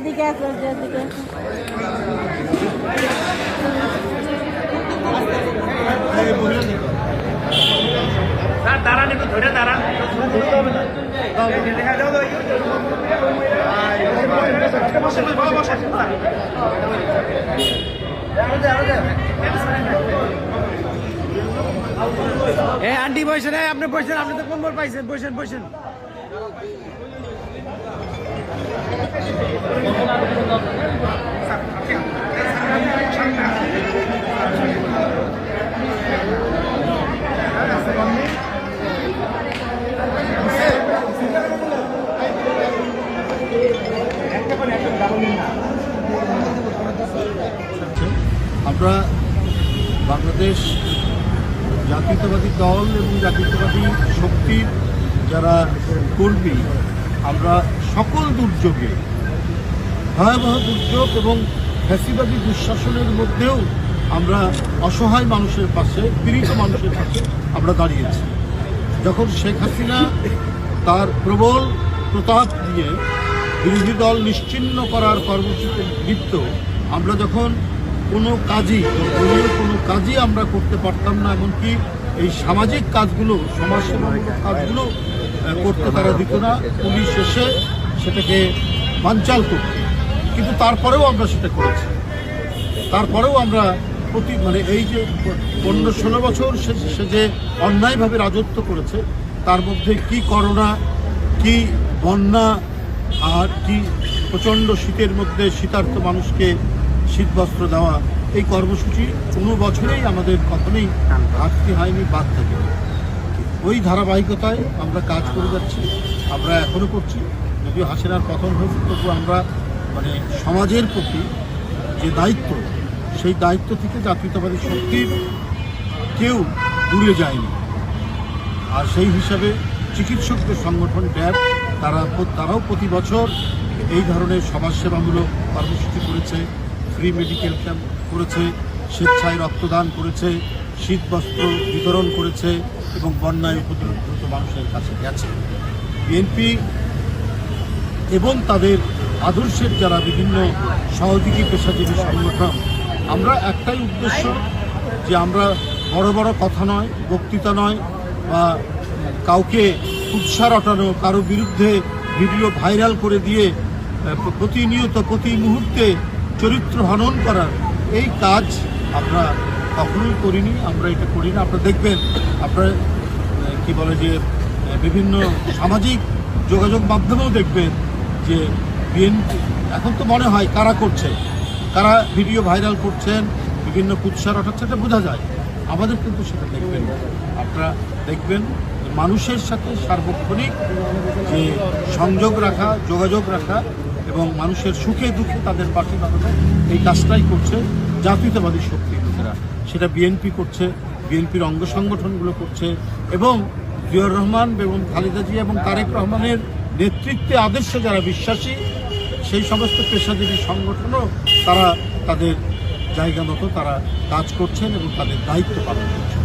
এদিকে আসো, এদিকে আসো। স্যার দাঁড়ান, একটু ধরে দাঁড়ান। আন্টি বসেন, আপনি বসেন, আপনি তো কম্বল পাইছেন, বসেন বসেন। আমরা বাংলাদেশ জাতীয়তাবাদী দল এবং জাতীয়তাবাদী শক্তির যারা কর্মী, আমরা সকল দুর্যোগে, ভয়াবহ দুর্যোগ এবং ফ্যাসিবাদী দুঃশাসনের মধ্যেও আমরা অসহায় মানুষের পাশে, পীড়িত মানুষের পাশে আমরা দাঁড়িয়েছি। যখন শেখ হাসিনা তার প্রবল প্রতাপ দিয়ে বিরোধী দল নিশ্চিহ্ন করার কর্মসূচিতে লিপ্ত, আমরা যখন কোনো কাজই, দলীয় কোনো কাজই আমরা করতে পারতাম না, এমনকি এই সামাজিক কাজগুলো, সমাজসেবামূলক কাজগুলো করতে তারা দিত না, পুলিশ এসে সেটাকে বানচাল করত। কিন্তু তারপরেও আমরা সেটা করেছি। তারপরেও আমরা এই যে 15-16 বছর সে যে অন্যায়ভাবে রাজত্ব করেছে, তার মধ্যে কি করোনা, কি বন্যা, আর কি প্রচণ্ড শীতের মধ্যে শীতার্ত মানুষকে শীতবস্ত্র দেওয়া, এই কর্মসূচি কোনো বছরেই আমাদের কখনোই ঘাটতি হয়নি, বাদ থাকে। ওই ধারাবাহিকতায় আমরা কাজ করে যাচ্ছি, আমরা এখনও করছি। যদিও হাসিনার পতন হয়েছে, তবু আমরা সমাজের প্রতি যে দায়িত্ব, সেই দায়িত্ব থেকে জাতীয়তাবাদী শক্তির কেউ দূরে যায়নি। আর সেই হিসাবে চিকিৎসকদের সংগঠন ড্যাব তারাও প্রতি বছর এই ধরনের সমাজসেবামূলক কর্মসূচি করেছে, ফ্রি মেডিকেল ক্যাম্প করেছে, স্বেচ্ছায় রক্তদান করেছে, শীতবস্ত্র বিতরণ করেছে এবং বন্যায় উপদ্রুত মানুষের কাছে গেছে। বিএনপি এবং তাদের আদর্শের যারা বিভিন্ন সহযোগী পেশাজীবী সংগঠন, আমরা একটাই উদ্দেশ্য, যে আমরা বড় বড় কথা নয়, বক্তৃতা নয়, বা কাউকে কুৎসা রটানো, কারো বিরুদ্ধে ভিডিও ভাইরাল করে দিয়ে প্রতিনিয়ত প্রতি মুহূর্তে চরিত্র হনন করার এই কাজ আমরা কখনোই করিনি, আমরা এটা করি না। আপনারা দেখবেন, আপনারা কি বলে যে বিভিন্ন সামাজিক যোগাযোগ মাধ্যমেও দেখবেন যে বিএনপি, এখন তো মনে হয় কারা করছে, কারা ভিডিও ভাইরাল করছেন, বিভিন্ন কুৎসা রটাচ্ছে, এটা বোঝা যায়। আমাদের কিন্তু সেটা দেখবেন, আপনারা দেখবেন মানুষের সাথে সার্বক্ষণিক যে সংযোগ রাখা, যোগাযোগ রাখা এবং মানুষের সুখে দুঃখে তাদের পাশে দাঁড়ানো, এই কাজটাই করছে জাতীয়তাবাদী শক্তির লোকেরা। সেটা বিএনপি করছে, বিএনপির অঙ্গ সংগঠনগুলো করছে, এবং জিয়াউর রহমান এবং খালেদা জিয়া এবং তারেক রহমানের নেতৃত্বে, আদর্শে যারা বিশ্বাসী, সেই সমস্ত পেশাজীবী সংগঠনও তারা তাদের জায়গা মতো তারা কাজ করছেন এবং তাদের দায়িত্ব পালন করছেন।